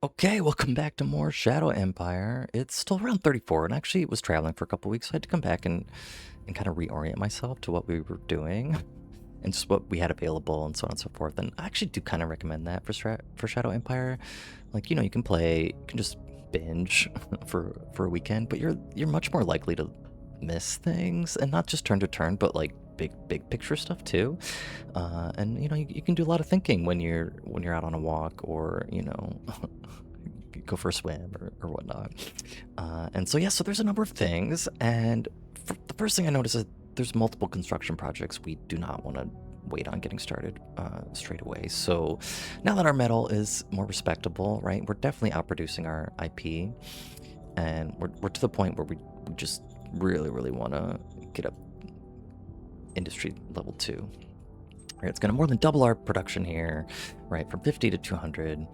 Okay, welcome back to more Shadow Empire. It's still around 34, and actually it was traveling for a couple weeks, so I had to come back and kind of reorient myself to what we were doing and just what we had available and so on and so forth. And I actually do kind of recommend that for Shadow Empire. Like, you can play, you can just binge for a weekend, but you're much more likely to miss things, and not just turn to turn, but like big picture stuff too. And you can do a lot of thinking when you're out on a walk, or go for a swim or whatnot. And so yeah, so there's a number of things, and the first thing I noticed is there's multiple construction projects we do not want to wait on getting started straight away. So now that our metal is more respectable, right, we're definitely outproducing our IP, and we're to the point where we just really want to get up industry level 2. Right, it's going to more than double our production here, right, from 50 to 200.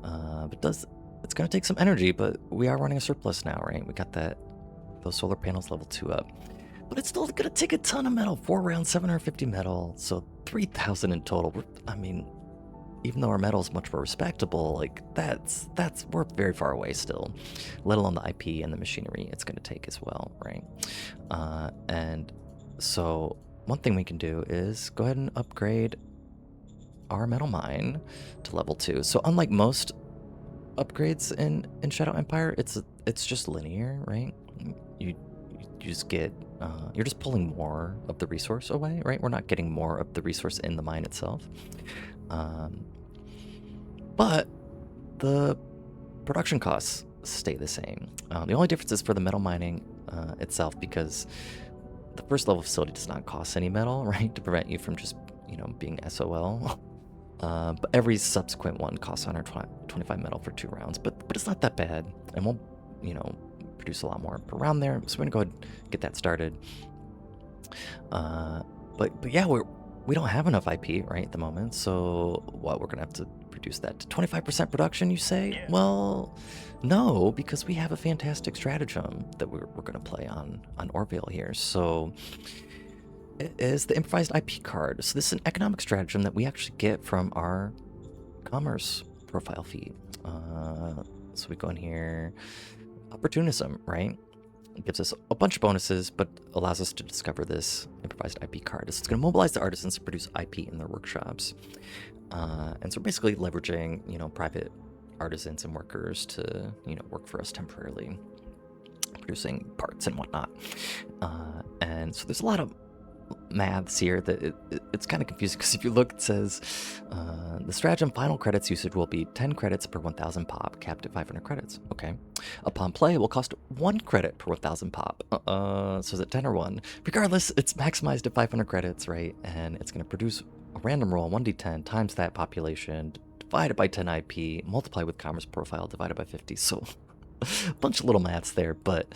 But it's going to take some energy, but we are running a surplus now, right? We got those solar panels level 2 up. But it's still going to take a ton of metal. 4 rounds, 750 metal, so 3,000 in total. I mean, even though our metal is much more respectable, like we're very far away still, let alone the IP and the machinery it's going to take as well, right? And so one thing we can do is go ahead and upgrade our metal mine to level 2. So unlike most upgrades in Shadow Empire, it's just linear, right? You just get you're just pulling more of the resource away, right? We're not getting more of the resource in the mine itself, but the production costs stay the same. The only difference is for the metal mining itself, because the first level facility does not cost any metal, right, to prevent you from just being SOL. But every subsequent one costs 125 metal for 2 rounds, but it's not that bad, and we'll produce a lot more per round there. So we're gonna go ahead and get that started. But yeah, we don't have enough IP right at the moment, so we're gonna have to reduce that to 25% production, you say? Yeah. Well, no, because we have a fantastic stratagem that we're gonna play on Orville here. So it is the improvised IP card. So this is an economic stratagem that we actually get from our commerce profile feed. So we go in here, opportunism, right? It gives us a bunch of bonuses, but allows us to discover this improvised IP card. So it's going to mobilize the artisans to produce IP in their workshops. And so we're basically leveraging, private artisans and workers to, work for us temporarily, producing parts and whatnot. And so there's a lot of maths here that it's kind of confusing, because if you look, it says the stratagem final credits usage will be 10 credits per 1,000 pop, capped at 500 credits. Okay. Upon play, it will cost 1 credit per 1,000 pop. So is it 10 or 1? Regardless, it's maximized at 500 credits, right? And it's going to produce a random roll, 1d10, times that population, divided by 10 IP, multiply with commerce profile, divided by 50. So a bunch of little maths there, but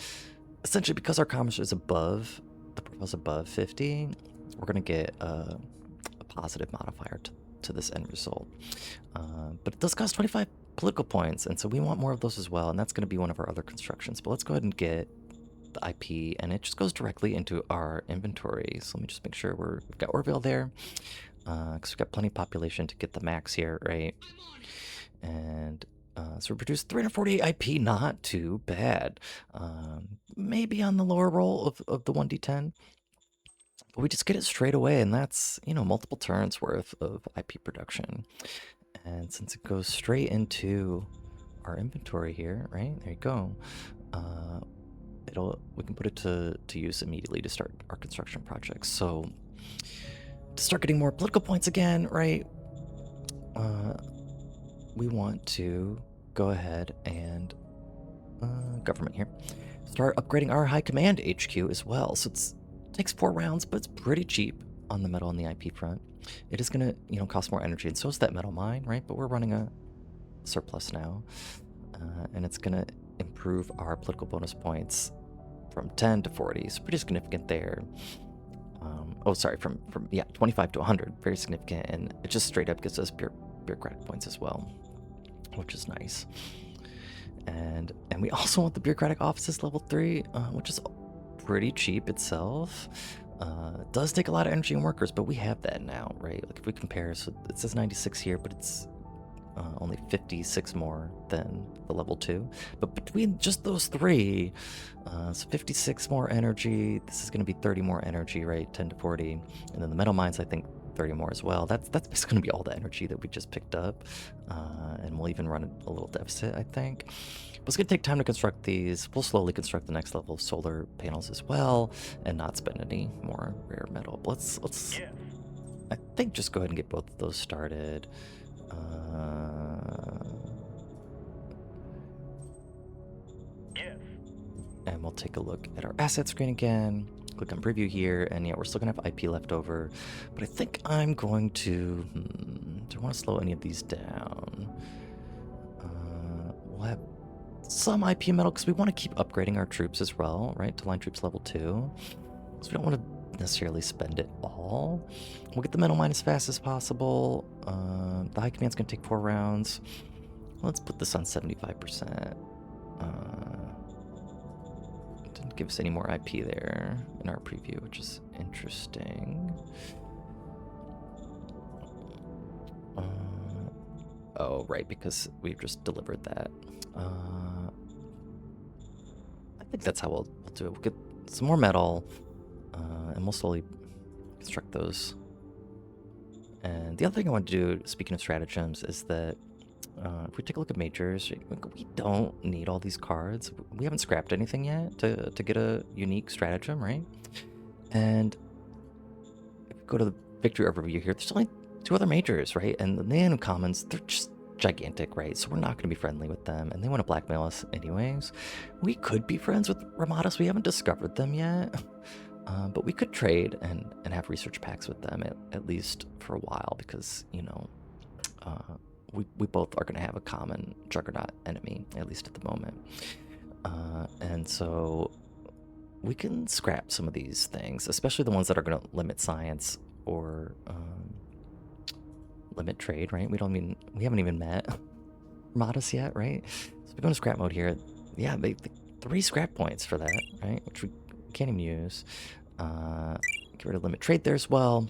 essentially because our commerce is above, the profile's above 50, we're going to get a positive modifier to this end result. But it does cost 25 political points, and so we want more of those as well, and that's going to be one of our other constructions. But let's go ahead and get the IP, and it just goes directly into our inventory. So let me just make sure we've got Orville there, because we've got plenty of population to get the max here, right? And so we produced 348 IP, not too bad. Maybe on the lower roll of the 1d10, but we just get it straight away, and that's, multiple turns worth of IP production. And since it goes straight into our inventory here, right, there you go, we can put it to use immediately to start our construction projects. So to start getting more political points again, right, we want to go ahead and government here, start upgrading our high command HQ as well. So it takes 4 rounds, but it's pretty cheap on the metal and the IP front. It is going to cost more energy, and so is that metal mine, right? But we're running a surplus now, and it's going to improve our political bonus points from 10 to 40. So pretty significant there. From 25 to 100, very significant, and it just straight up gives us bureaucratic points as well, which is nice. And we also want the bureaucratic offices level 3, which is pretty cheap itself. It does take a lot of energy and workers, but we have that now, right? Like if we compare, so it says 96 here, but it's only 56 more than the level 2. But between just those 3, so 56 more energy, this is going to be 30 more energy, right? 10 to 40. And then the metal mines, I think 30 more as well. That's basically going to be all the energy that we just picked up. And we'll even run a little deficit, I think. But it's going to take time to construct these. We'll slowly construct the next level of solar panels as well and not spend any more rare metal. But let's I think just go ahead and get both of those started. And we'll take a look at our asset screen again. Click on preview here, and yeah, we're still gonna have IP left over. But I think I'm going to... do I want to slow any of these down? We'll have some IP metal because we want to keep upgrading our troops as well, right? To line troops level 2. So we don't want to necessarily spend it all. We'll get the metal mine as fast as possible. The high command's gonna take 4 rounds. Let's put this on 75%. Didn't give us any more IP there in our preview, which is interesting. Oh, right, because we've just delivered that. I think that's how we'll do it. We'll get some more metal, and we'll slowly construct those. And the other thing I want to do, speaking of stratagems, is that if we take a look at majors, we don't need all these cards. We haven't scrapped anything yet to get a unique stratagem, right? And if we go to the victory overview here, there's only 2 other majors, right? And the uncommons, they're just gigantic, right? So we're not going to be friendly with them, and they want to blackmail us anyways. We could be friends with Ramadas. We haven't discovered them yet. But we could trade and have research packs with them at least for a while, because, you know, we both are going to have a common juggernaut enemy, at least at the moment. And so we can scrap some of these things, especially the ones that are going to limit science or limit trade, right? We haven't even met Ramadas yet, right? So we go into scrap mode here. Yeah, 3 scrap points for that, right? Which we can't even use. Get rid of limit trade there as well.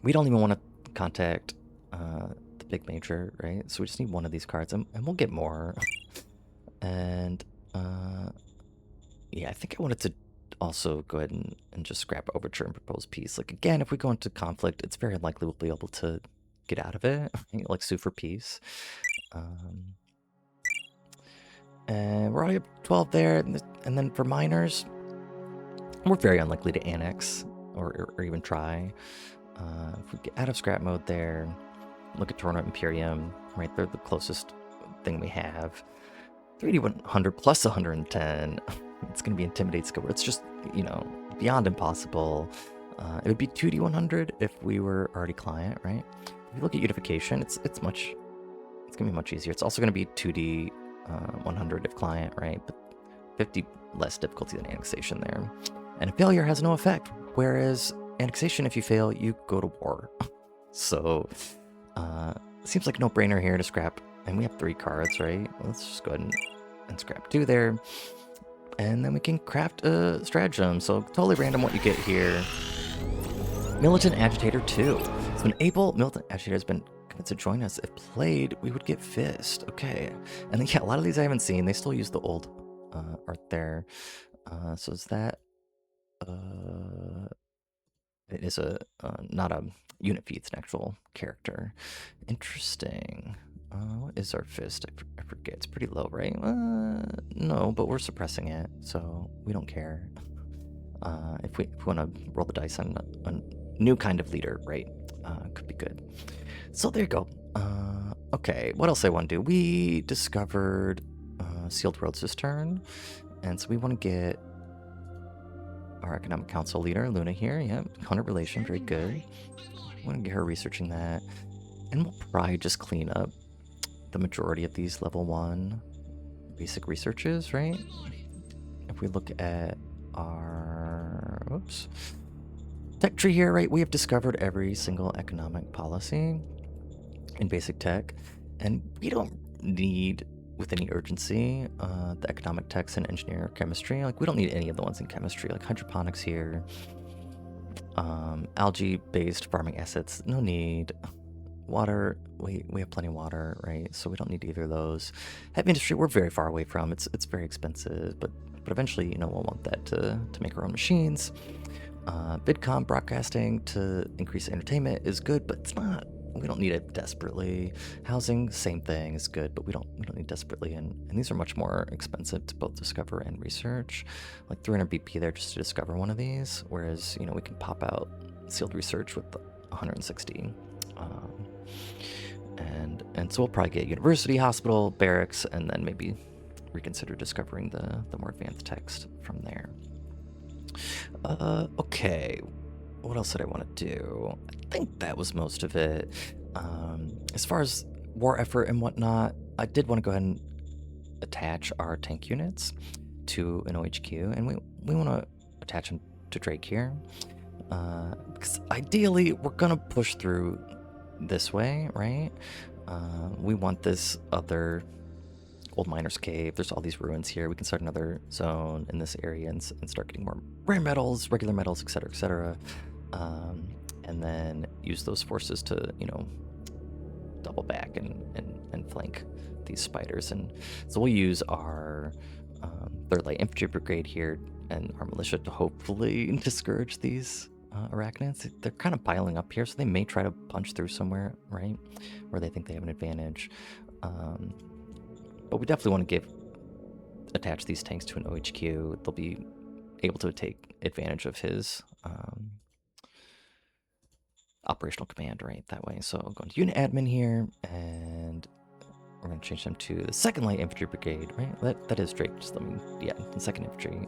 We don't even want to contact the big major, right? So we just need 1 of these cards, and we'll get more. And yeah, I think I wanted to also go ahead and just scrap overture and propose peace. Like, again, if we go into conflict, it's very unlikely we'll be able to get out of it. Like, sue for peace. And we're already up to 12 there. And then for miners, we're very unlikely to annex or even try. If we get out of scrap mode there, look at Torno Imperium, right? They're the closest thing we have. 3D100 plus 110. It's going to be Intimidate skill. It's just, you know, beyond impossible. It would be 2D100 if we were already client, right? If you look at unification, it's going to be much easier. It's also going to be 2D 100 if client, right? But 50 less difficulty than annexation there. And a failure has no effect, whereas annexation, if you fail, you go to war. So, seems like no brainer here to scrap. And we have 3 cards, right? Let's just go ahead and scrap 2 there. And then we can craft a stratagem. So totally random what you get here. Militant Agitator 2. So an able Militant Agitator has been convinced to join us. If played, we would get Fist. Okay. And then, yeah, a lot of these I haven't seen. They still use the old art there. So is that... it is not a unit feed, it's an actual character. Interesting. What is our Fist? I forget. It's pretty low, right? No, but we're suppressing it, so we don't care. If we want to roll the dice on a new kind of leader, right? Could be good. So there you go. Okay, what else I want to do? We discovered Sealed World Cistern, and so we want to get our Economic Council leader, Luna here. Yeah, 100 relation, very good. I want to get her researching that. And we'll probably just clean up the majority of these level 1 basic researches, right? If we look at our tech tree here, right, we have discovered every single economic policy in basic tech, and we don't need, with any urgency, the economic techs in engineering or chemistry. Like, we don't need any of the ones in chemistry, like hydroponics here. Algae-based farming assets, no need. Water, we have plenty of water, right? So we don't need either of those. Heavy industry, we're very far away from. It's very expensive, but eventually, you know, we'll want that to make our own machines. Vidcom broadcasting to increase entertainment is good, but it's not. We don't need it desperately. Housing, same thing, is good, but we don't need desperately. And these are much more expensive to both discover and research. Like 300 BP there just to discover one of these, whereas, you know, we can pop out sealed research with 160. And so we'll probably get university, hospital, barracks, and then maybe reconsider discovering the more advanced text from there. Okay, what else did I want to do? I think that was most of it. As far as war effort and whatnot, I did want to go ahead and attach our tank units to an OHQ, and we want to attach them to Drake here. Because ideally, we're going to push through this way, right? We want this other old miner's cave. There's all these ruins here. We can start another zone in this area and start getting more rare metals, regular metals, etc., etc. And then use those forces to, you know, double back and flank these spiders. And so we'll use our 3rd Light Infantry Brigade here and our militia to hopefully discourage these arachnids. They're kind of piling up here, so they may try to punch through somewhere, right, where they think they have an advantage. But we definitely want to attach these tanks to an OHQ. They'll be able to take advantage of his operational command right that way. So I'm going to unit admin here, and we're going to change them to the 2nd Light Infantry Brigade, right? That is Drake. Just let me, yeah, the 2nd Infantry.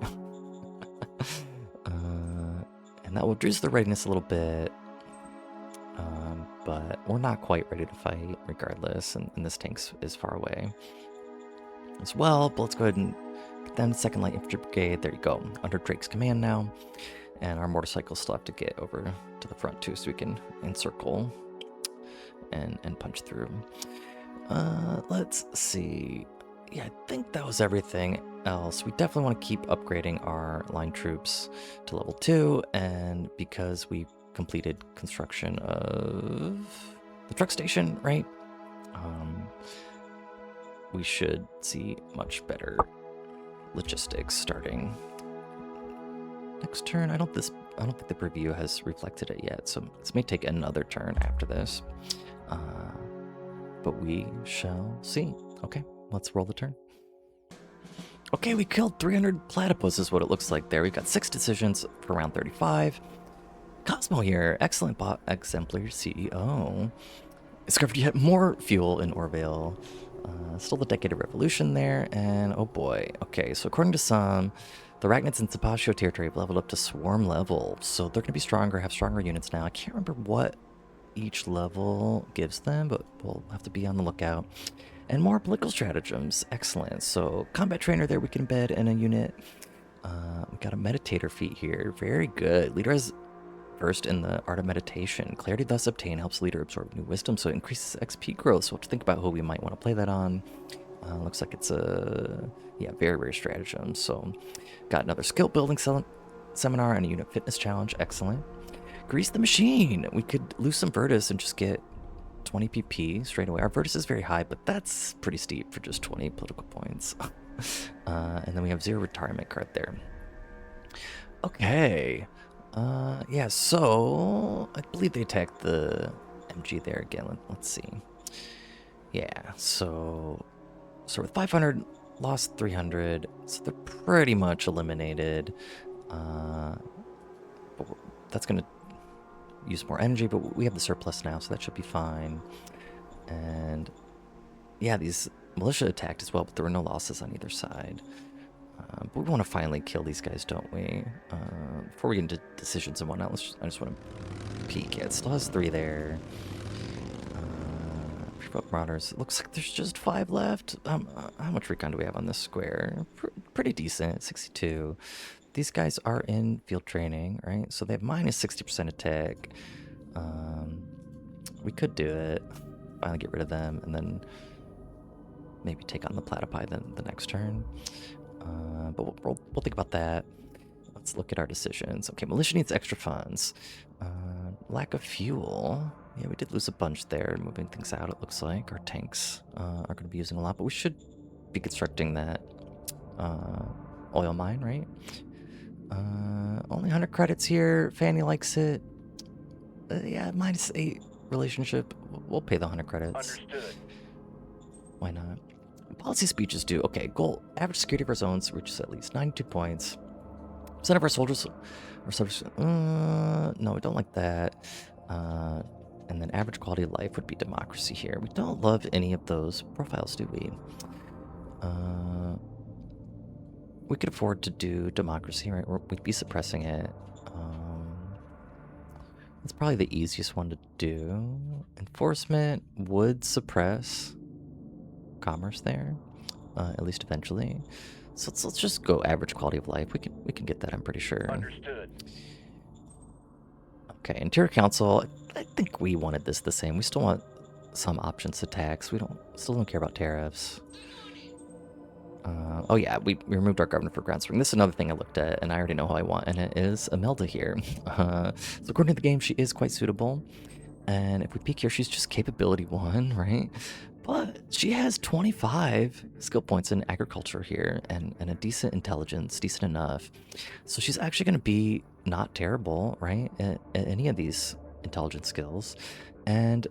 And that will reduce the readiness a little bit, but we're not quite ready to fight regardless, and this tank is far away as well. But let's go ahead and get them 2nd Light Infantry Brigade. There you go, under Drake's command now. And our motorcycles still have to get over to the front too, so we can encircle and punch through. Let's see. Yeah, I think that was everything else. We definitely want to keep upgrading our line troops to level 2, and because we completed construction of the truck station, right? We should see much better logistics starting next turn. I don't think the preview has reflected it yet, so this may take another turn after this. But we shall see. Okay, let's roll the turn. Okay, we killed 300 platypus is what it looks like there. We've got 6 decisions for round 35. Cosmo here, excellent bot exemplary CEO. Discovered yet more fuel in Orvale. Still the Decade of Revolution there, and oh boy. Okay, so according to some, the Arachnids in Zapatio territory have leveled up to swarm level, so they're going to be stronger, have stronger units now. I can't remember what each level gives them, but we'll have to be on the lookout. And more political stratagems, excellent. So combat trainer there we can embed in a unit. We got a meditator feat here, very good. Leader has versed in the art of meditation. Clarity thus obtained helps leader absorb new wisdom, so it increases XP growth. So we'll have to think about who we might want to play that on. Looks like it's a very rare stratagem. So got another skill building seminar and a unit fitness challenge, excellent. Grease the machine. We could lose some Virtus and just get 20 PP straight away. Our Virtus is very high, but that's pretty steep for just 20 political points. And then we have 0 retirement card there. Okay. Yeah, so I believe they attacked the MG there again. Let's see. Yeah, so with 500, lost 300, so they're pretty much eliminated. But that's going to use more energy, but we have the surplus now, so that should be fine. And yeah, these militia attacked as well, but there were no losses on either side. But we want to finally kill these guys, don't we? Before we get into decisions and whatnot, I just want to peek. Yeah, it still has 3 there. Marauders. It looks like there's just 5 left. How much recon do we have on this square? Pretty decent, 62. These guys are in field training, right? So they have minus 60% attack. We could do it. Finally get rid of them, and then maybe take on the platypi the next turn. But we'll think about that. Let's look at our decisions. Okay, militia needs extra funds. Lack of fuel. Yeah, we did lose a bunch there, moving things out, it looks like. Our tanks are going to be using a lot, but we should be constructing that oil mine, right? Only 100 credits here. Fanny likes it. Yeah, -8 relationship. We'll pay the 100 credits. Understood. Why not? Policy speeches do. Okay, goal. Average security of our zones reaches at least 92 points. Percent of our soldiers are subjects. No, we don't like that. And then average quality of life would be democracy here. We don't love any of those profiles, do we? We could afford to do democracy, right? We'd be suppressing it. That's probably the easiest one to do. Enforcement would suppress commerce there, at least eventually. So let's just go average quality of life. We can get that, I'm pretty sure. Understood. Okay, Interior Council. I think we wanted this the same. We still want some options to tax. We still don't care about tariffs. Oh yeah, we removed our governor for ground spring. This is another thing I looked at, and I already know who I want, and it is Imelda here. So according to the game, she is quite suitable. And if we peek here, she's just capability 1, right? But she has 25 skill points in agriculture here, and a decent intelligence, decent enough. So she's actually going to be not terrible, right? At any of these intelligence skills. And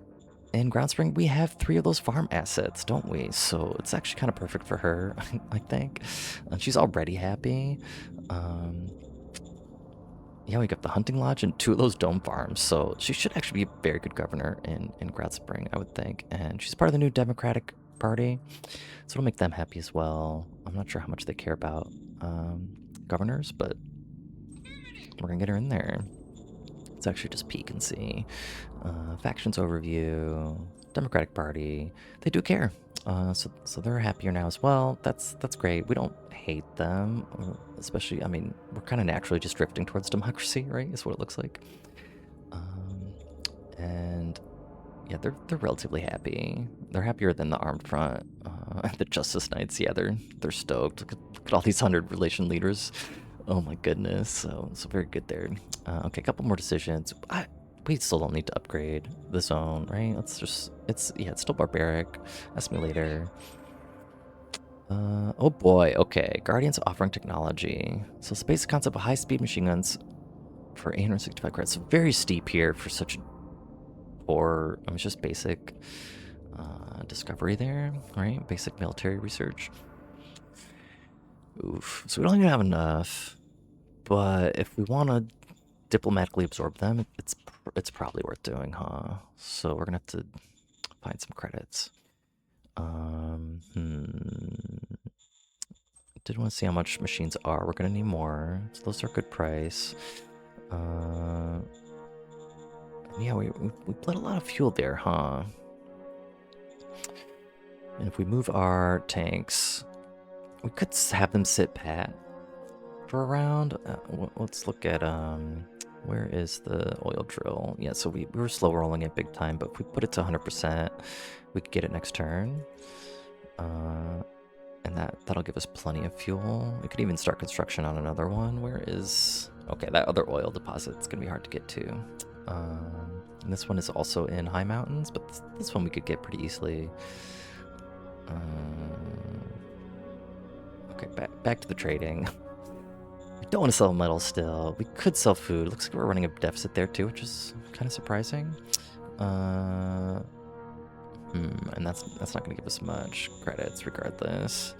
in ground spring, we have 3 of those farm assets, don't we? So it's actually kind of perfect for her, I think. She's already happy. Yeah, we got the hunting lodge and 2 of those dome farms, so she should actually be a very good governor in ground spring, I would think. And she's part of the new Democratic Party, so it'll make them happy as well. I'm not sure how much they care about governors, but we're gonna get her in there. Let's actually just peek and see. Factions overview, Democratic Party. They do care. So they're happier now as well. That's great. We don't hate them, especially, I mean, we're kind of naturally just drifting towards democracy, right? Is what it looks like. And yeah, they're relatively happy. They're happier than the Armed Front. The Justice Knights, yeah, they're stoked. Look at all these 100 relation leaders. Oh my goodness, so very good there. Okay, a couple more decisions. We still don't need to upgrade the zone, right? It's still barbaric. Ask me later. Oh boy, okay. Guardians offering technology. So it's the basic concept of high-speed machine guns for 865 credits. So very steep here for such poor, I mean, it's just basic discovery there, right? Basic military research. Oof. So we don't even have enough, but if we want to diplomatically absorb them, it's probably worth doing, huh? So we're gonna have to find some credits. Did want to see how much machines are. We're gonna need more. So those are a good price. Yeah, we bled a lot of fuel there, huh? And if we move our tanks, we could have them sit pat for a round. Let's look at where is the oil drill? Yeah, so we were slow rolling it big time, but if we put it to 100%, we could get it next turn. And that'll give us plenty of fuel. We could even start construction on another one. Where is... Okay, that other oil deposit's gonna be hard to get to. And this one is also in high mountains, but this one we could get pretty easily. Okay, back to the trading. We don't want to sell metal still. We could sell food. Looks like we're running a deficit there too, which is kind of surprising. And that's not going to give us much credits regardless.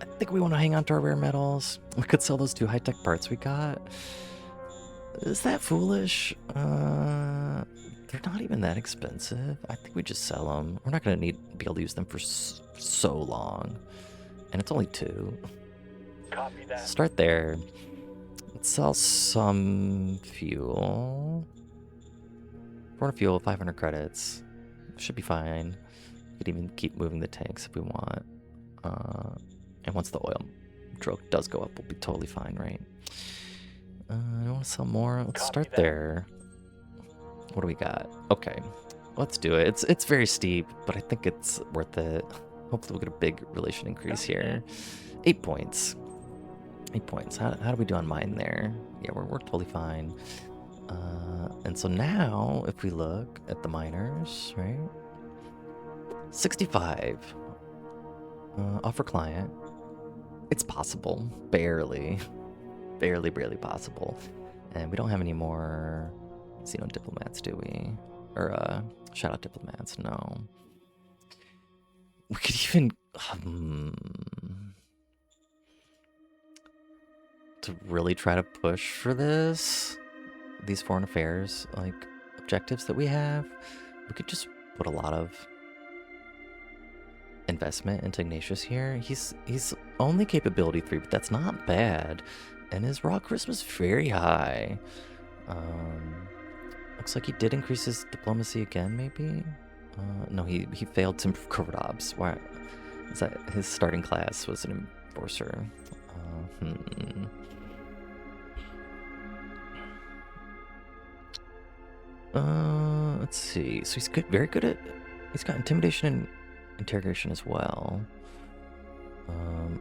I think we want to hang on to our rare metals. We could sell those 2 high-tech parts we got. Is that foolish? They're not even that expensive. I think we just sell them. We're not going to be able to use them for so long. And it's only 2. Copy that. Start there. Let's sell some fuel. 400 fuel, 500 credits. Should be fine. We could even keep moving the tanks if we want. And once the oil drill does go up, we'll be totally fine, right? I want to sell more. Let's start there. What do we got? Okay, let's do it. It's very steep, but I think it's worth it. Hopefully we'll get a big relation increase here. 8 points. 8 points. How do we do on mine there? Yeah, we're totally fine. And so now, if we look at the miners, right? 65. Offer client. It's possible. Barely. Barely possible. And we don't have any more Xeno diplomats, do we? Or Shadow diplomats, no. We could even... to really try to push for this, these foreign affairs, like, objectives that we have, we could just put a lot of investment into Ignatius here. He's only capability 3, but that's not bad. And his raw charisma is very high. Looks like he did increase his diplomacy again, maybe? No, he failed to improve covert ops. Why? Is that his starting class was an enforcer? Let's see. So he's good, very good at. He's got intimidation and interrogation as well.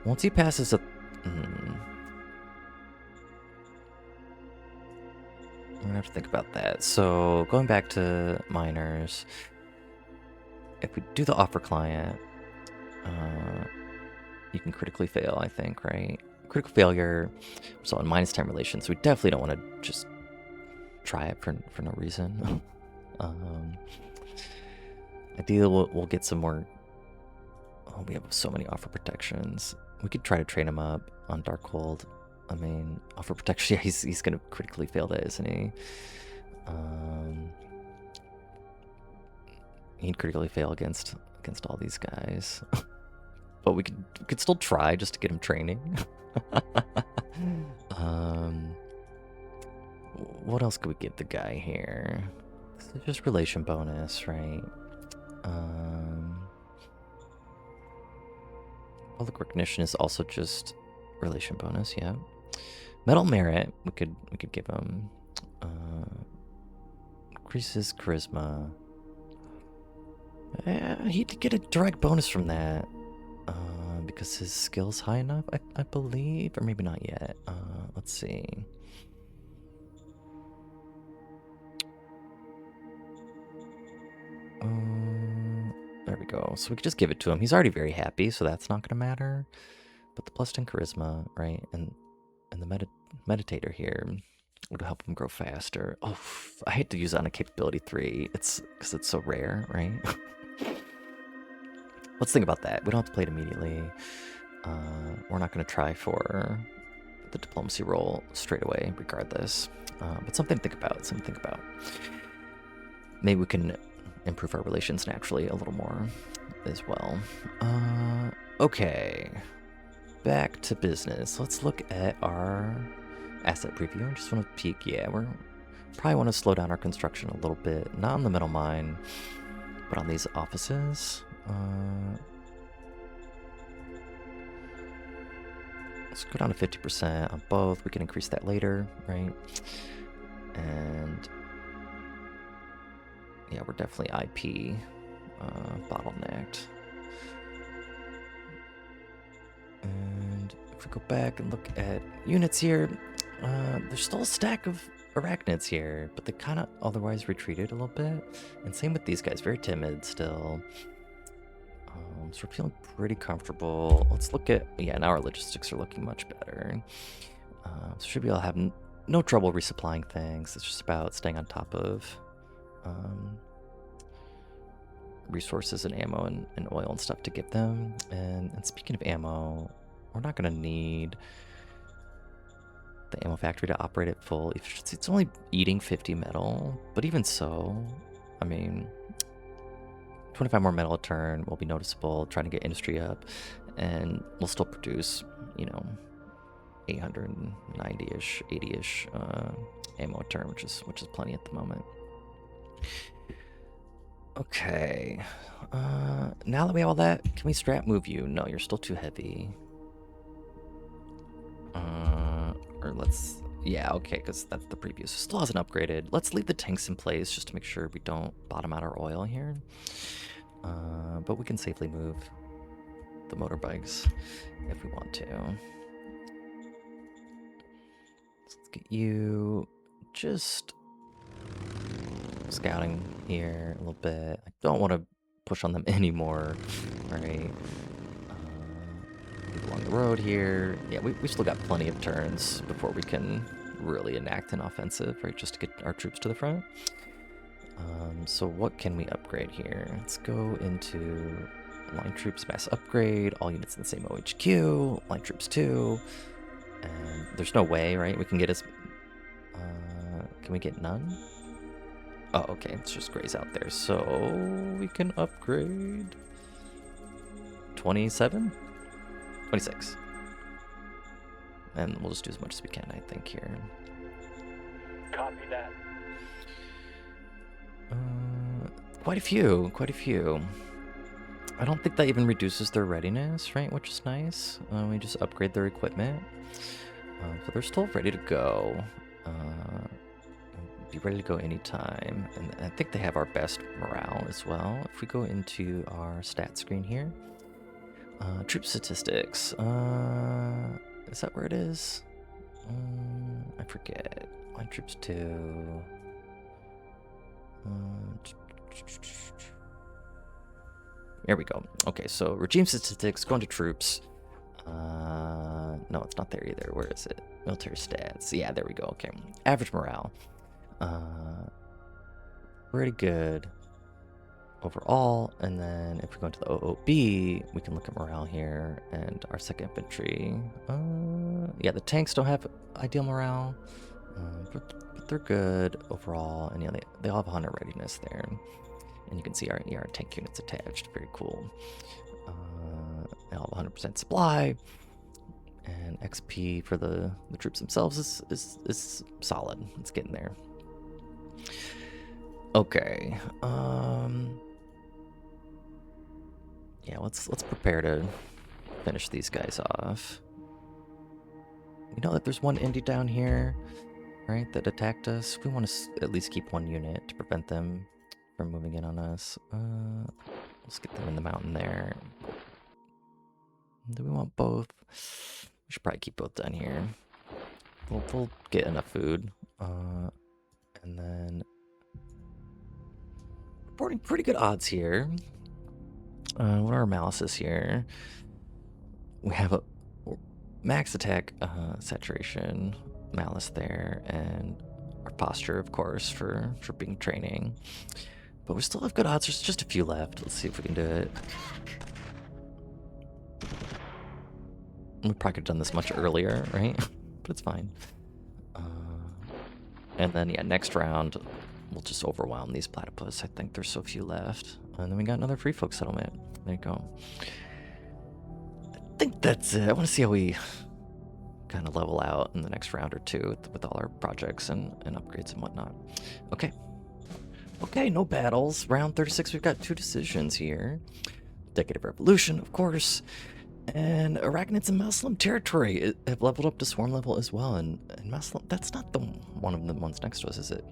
Once he passes a. I'm gonna have to think about that. So going back to miners, if we do the offer client, you can critically fail, I think, right? Critical failure result in -10 relations. So we definitely don't want to just try it for no reason. Ideally, we'll get some more. Oh, we have so many offer protections. We could try to train him up on Darkhold. I mean, offer protection. Yeah, he's gonna critically fail that, isn't he? He'd critically fail against all these guys. But we could still try just to get him training. What else could we give the guy here? This is just relation bonus, right? Public recognition is also just relation bonus, yeah. Metal merit, we could give him. Increases charisma. He'd get a direct bonus from that. Because his skill's high enough, I believe, or maybe not yet. Let's see. There we go. So we could just give it to him. He's already very happy, so that's not gonna matter. But the +10 charisma, right, and the meditator here would help him grow faster. Oh, I hate to use it on a capability 3. It's because it's so rare, right? Let's think about that. We don't have to play it immediately. We're not going to try for the diplomacy role straight away, regardless. But something to think about. Maybe we can improve our relations naturally a little more as well. Okay. Back to business. Let's look at our asset preview. I just want to peek. Yeah, we're probably want to slow down our construction a little bit. Not on the middle mine, but on these offices. Let's go down to 50% on both. We can increase that later, right? And yeah, we're definitely IP bottlenecked. And if we go back and look at units here, there's still a stack of arachnids here, but they kind of otherwise retreated a little bit. And same with these guys, very timid still. So we're feeling pretty comfortable. Let's look at, yeah, now our logistics are looking much better. So should be able to have no trouble resupplying things. It's just about staying on top of resources and ammo and oil and stuff to give them. And speaking of ammo, we're not going to need the ammo factory to operate at full efficiency. It's only eating 50 metal, but even so, I mean, 25 more metal a turn will be noticeable, trying to get industry up, and we'll still produce, 890-ish, 80-ish ammo a turn, which is plenty at the moment. Okay. Now that we have all that, can we strat move you? No, you're still too heavy. Or let's... Yeah, okay, because that's the previous. Still hasn't upgraded. Let's leave the tanks in place just to make sure we don't bottom out our oil here. But we can safely move the motorbikes if we want to. Let's get you just scouting here a little bit. I don't want to push on them anymore. All right. Move along the road here. Yeah, we still got plenty of turns before we can really enact an offensive, right? Just to get our troops to the front. So what can we upgrade here? Let's go into line troops mass upgrade, all units in the same OHQ, line troops 2. And there's no way, right? We can get us... can we get none? Oh, okay. It's just grays out there. So we can upgrade 27? 26. And we'll just do as much as we can, I think, here. Copy that. Quite a few. I don't think that even reduces their readiness, right? Which is nice. We just upgrade their equipment. So they're still ready to go. Be ready to go anytime. And I think they have our best morale as well. If we go into our stat screen here. Troop statistics. Is that where it is? I forget. Line troops 2. There we go. Okay, so regime statistics, going to troops. No, it's not there either. Where is it? Military stats. Yeah, there we go. Okay. Average morale. Pretty good overall. And then if we go into the OOB, we can look at morale here and our 2nd infantry. Yeah, the tanks don't have ideal morale, but they're good overall. And yeah, they all have 100 readiness there. And you can see our tank units attached. Very cool. They all have 100% supply. And XP for the troops themselves is solid. It's getting there. Okay. Yeah, let's prepare to finish these guys off. You know that there's one indie down here, right, that attacked us. We want to at least keep one unit to prevent them from moving in on us. Let's get them in the mountain there. Do we want both? We should probably keep both down here. We'll get enough food. And then reporting pretty good odds here. What are our malices here? We have a max attack saturation malice there, and our posture, of course, for being training. But we still have good odds. There's just a few left. Let's see if we can do it. We probably could have done this much earlier, right? But it's fine. And then, yeah, next round, we'll just overwhelm these platypus. I think there's so few left. And then we got another free folk settlement. There you go. I think that's it. I want to see how we kind of level out in the next round or two with all our projects and upgrades and whatnot. Okay. Okay, no battles. Round 36, we've got 2 decisions here. Decade of Revolution, of course. And Arachnids in Muslim territory have leveled up to swarm level as well. And Muslim, that's not the one of the ones next to us, is it?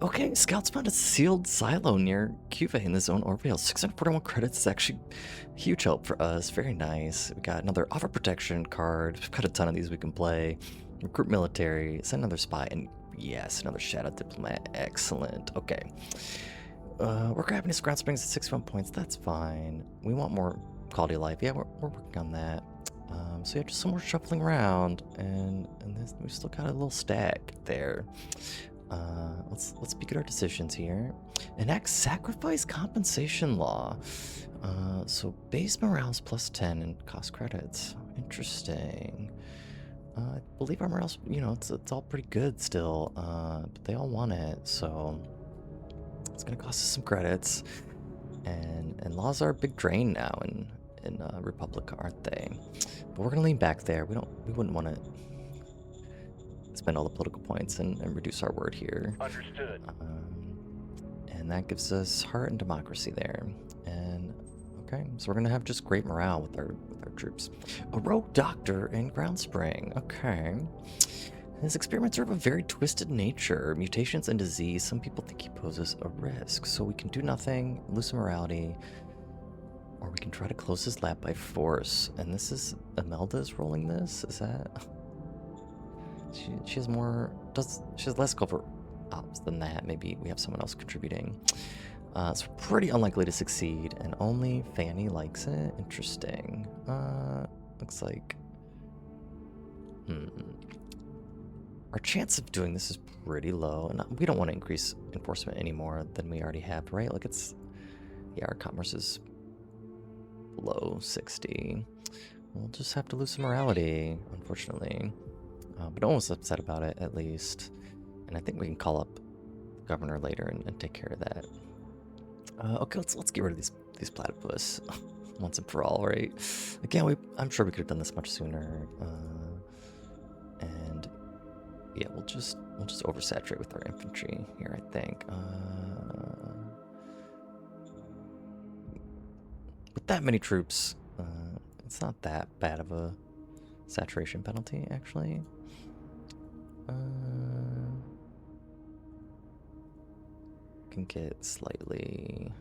Okay, scouts found a sealed silo near Cuvée in the zone Orville. 641 credits is actually a huge help for us. Very nice. We got another offer protection card. We've got a ton of these we can play. Recruit military, send another spy, and yes, another shadow diplomat. Excellent. Okay. We're grabbing his ground springs at 61 points. That's fine. We want more quality of life. Yeah, we're working on that. So yeah, just some more shuffling around, and this, we've still got a little stack there. Let's speak at our decisions here. Enact sacrifice compensation law. So base morale's +10 and cost credits. Interesting. I believe our morale's, you know, it's all pretty good still. But they all want it, so it's gonna cost us some credits. And laws are a big drain now in Republica, aren't they? But we're gonna lean back there. We wouldn't want to spend all the political points and reduce our word here. Understood. And that gives us heart and democracy there. And okay, so we're gonna have just great morale with our troops. A rogue doctor in Ground Spring. Okay. His experiments are of a very twisted nature. Mutations and disease. Some people think he poses a risk. So we can do nothing, lose some morality, or we can try to close his lab by force. And this is Imelda's rolling this. Is that? She has more. She has less ops than that. Maybe we have someone else contributing. So pretty unlikely to succeed, and only Fanny likes it. Interesting. Looks like... Our chance of doing this is pretty low, and we don't want to increase enforcement any more than we already have, right? Like it's... Yeah, our commerce is below 60. We'll just have to lose some morality, unfortunately. But no one's upset about it, at least. And I think we can call up the governor later and take care of that. Okay, let's get rid of these platypus once and for all, right? Again, I'm sure we could have done this much sooner. And yeah, we'll just oversaturate with our infantry here, I think. With that many troops, it's not that bad of a saturation penalty, actually. Can get slightly...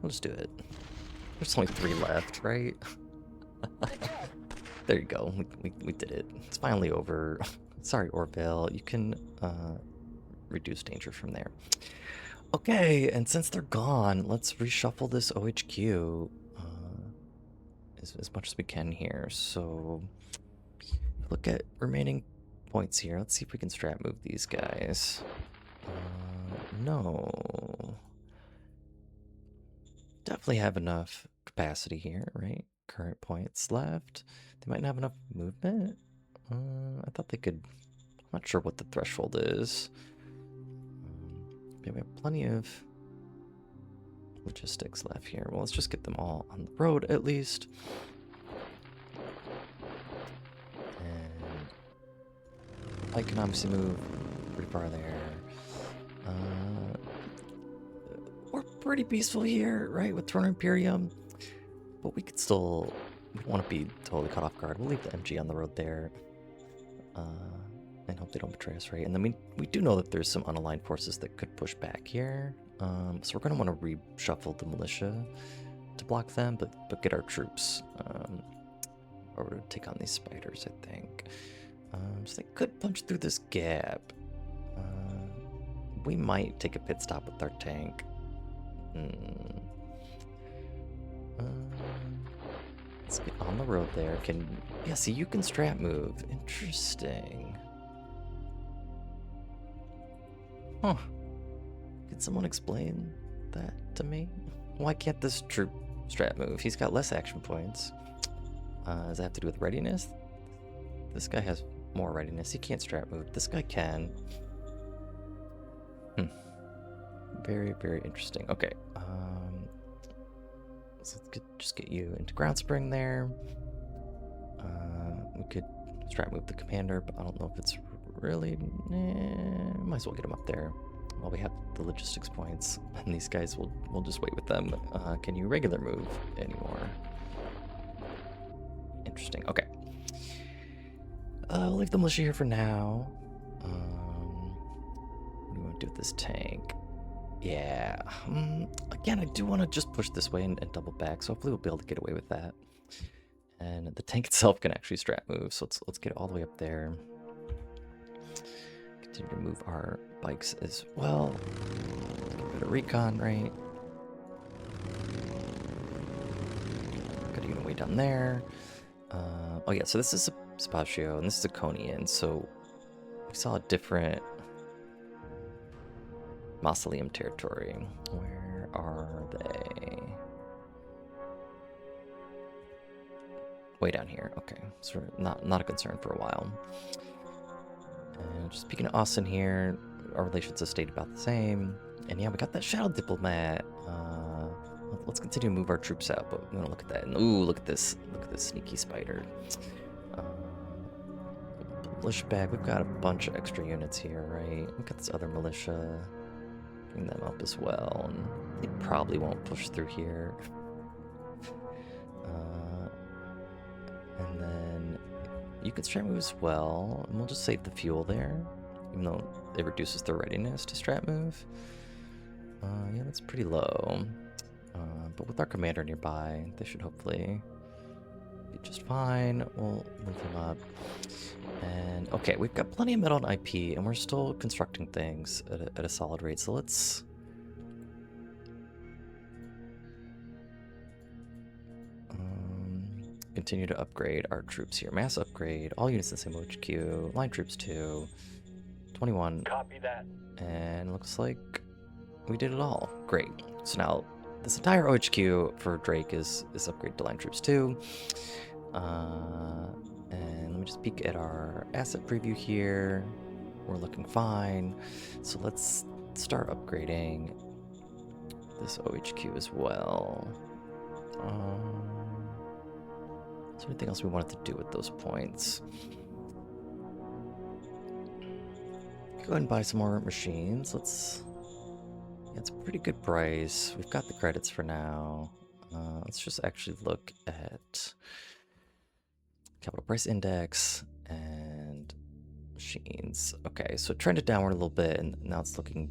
We'll just do it. There's only 3 left, right? There you go. We did it. It's finally over. Sorry, Orville. You can reduce danger from there. Okay, and since they're gone, let's reshuffle this OHQ as much as we can here. So, look at remaining points here. Let's see if we can strat move these guys. No. Definitely have enough capacity here, right? Current points left. They might not have enough movement. I thought they could... I'm not sure what the threshold is. Yeah, we have plenty of logistics left here. Well, let's just get them all on the road at least. And I can obviously move pretty far there. We're pretty peaceful here, right, with Throne Imperium. But we could still... We don't want to be totally caught off guard. We'll leave the MG on the road there. And hope they don't betray us, right? And then we do know that there's some unaligned forces that could push back here. So we're going to want to reshuffle the militia to block them, but get our troops over to take on these spiders, I think. So they could punch through this gap. We might take a pit stop with our tank. Let's get on the road there. Yeah, see, you can strat move. Interesting. Huh. Can someone explain that to me? Why can't this troop strat move? He's got less action points. Does that have to do with readiness? This guy has more readiness. He can't strat move. This guy can. Very, very interesting. Okay. So let's just get you into ground spring there. We could strat move the commander, but I don't know if it's really... might as well get him up there while we have the logistics points. And these guys, we'll just wait with them. Can you regular move anymore? Interesting. Okay. We'll leave the militia here for now. What do we want to do with this tank? Yeah. Again, I do want to just push this way and double back, so hopefully we'll be able to get away with that. And the tank itself can actually strat move, so let's get it all the way up there. Continue to move our bikes as well. Get a bit of recon, right? Got a unit way down there. Oh yeah, so this is a Spatio, and this is a Conian, so we saw a different Mausoleum territory. Where are they? Way down here. Okay, so not a concern for a while. And just speaking of Austin here, our relations have stayed about the same. And yeah, we got that Shadow Diplomat. Let's continue to move our troops out, but we want to look at that. And ooh, look at this sneaky spider. Militia bag. We've got a bunch of extra units here, right? We've got this other militia. Bring them up as well, and they probably won't push through here. And then you can strat move as well, and we'll just save the fuel there, even though it reduces their readiness to strat move. Yeah, that's pretty low. But with our commander nearby, they should hopefully just fine. We'll move him up. And okay, we've got plenty of metal and IP, and we're still constructing things at a solid rate. So let's continue to upgrade our troops here. Mass upgrade, all units in the same HQ, line troops 2, 21. Copy that. And looks like we did it all. Great. So now this entire OHQ for Drake is upgraded to line troops 2. And let me just peek at our asset preview here. We're looking fine. So let's start upgrading this OHQ as well. Is there anything else we wanted to do with those points? Go ahead and buy some more machines. Yeah, it's a pretty good price. We've got the credits for now. Let's just actually look at capital price index and machines. Okay, so it trended downward a little bit, and now it's looking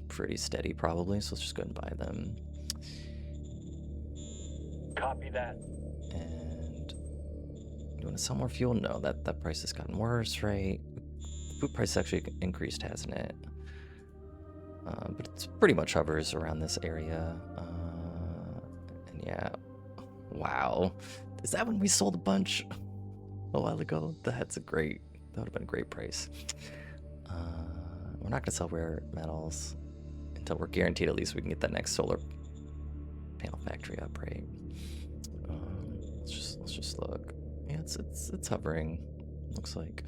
pretty steady probably. So let's just go ahead and buy them. Copy that. And you want to sell more fuel? No, that price has gotten worse, right? Food price actually increased, hasn't it? But it's pretty much hovers around this area. And yeah, wow. Is that when we sold a bunch a while ago? That would have been a great price. We're not gonna sell rare metals until we're guaranteed at least we can get that next solar panel factory up, right? Let's just look. Yeah, it's hovering. Looks like.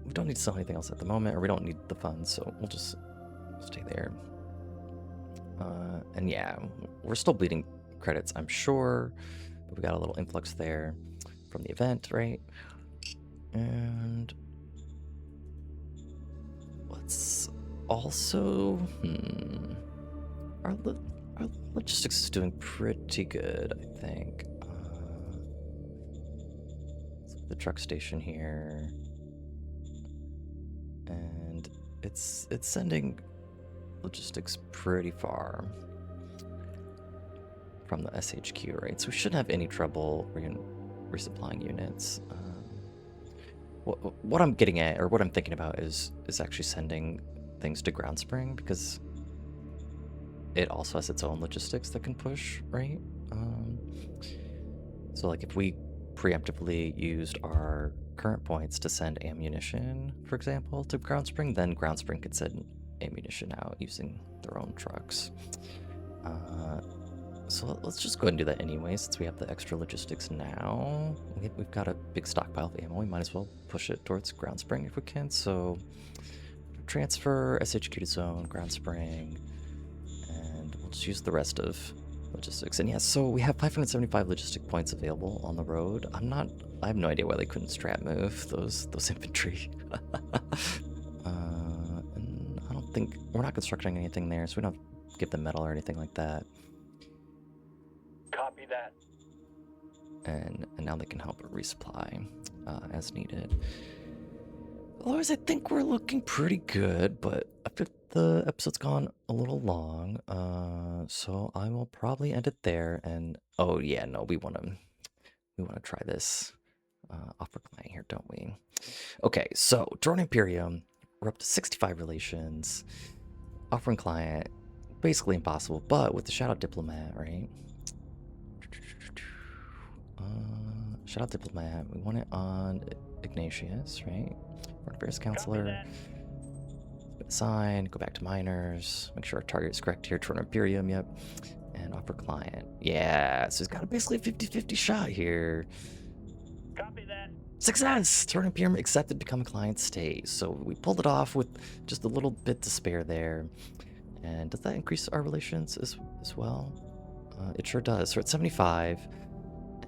We don't need to sell anything else at the moment, or we don't need the funds, so we'll just stay there. And yeah, we're still bleeding credits, I'm sure, but we got a little influx there from the event, right? And let's also, our logistics is doing pretty good, I think. The truck station here. And it's sending logistics pretty far from the SHQ, right? So we shouldn't have any trouble resupplying units. What I'm getting at, or what I'm thinking about, is actually sending things to Ground Spring, because it also has its own logistics that can push, right? So like if we preemptively used our current points to send ammunition, for example, to Ground Spring, then Ground Spring could send ammunition out using their own trucks. So let's just go ahead and do that anyway, since we have the extra logistics now. We've got a big stockpile of ammo. We might as well push it towards Ground Spring if we can. So transfer SHQ to zone, Ground Spring, and we'll just use the rest of logistics. And yeah, so we have 575 logistic points available on the road. I have no idea why they couldn't strat move those infantry. And I don't think, we're not constructing anything there, so we don't give them metal or anything like that. Copy that. And now they can help resupply as needed. Otherwise, I think we're looking pretty good, but after the episode's gone a little long, so I will probably end it there. And oh yeah, no, we want to try this offer client here, don't we? Okay, so Drone Imperium, we're up to 65 relations. Offering client, basically impossible, but with the Shadow Diplomat, right? Shadow Diplomat, we want it on Ignatius, right? Foreign Affairs Counselor. Assign, go back to miners, make sure our target is correct here, Drone Imperium, yep. And offer client. Yeah, so he's got a basically 50-50 shot here. Copy that. Success! Drone Imperium accepted to become a client state. So we pulled it off with just a little bit to spare there. And does that increase our relations as well? It sure does. So we're at 75.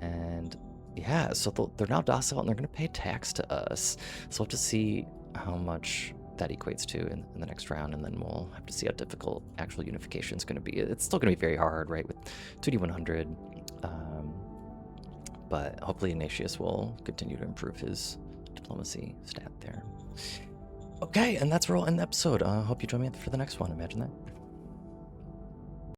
And yeah, so they're now docile and they're going to pay tax to us. So we'll have to see how much that equates to in the next round, and then we'll have to see how difficult actual unification is going to be. It's still going to be very hard, right, with 2D100, but hopefully Ignatius will continue to improve his diplomacy stat there. Okay, and that's where we'll end the episode. Hope you join me for the next one. Imagine that.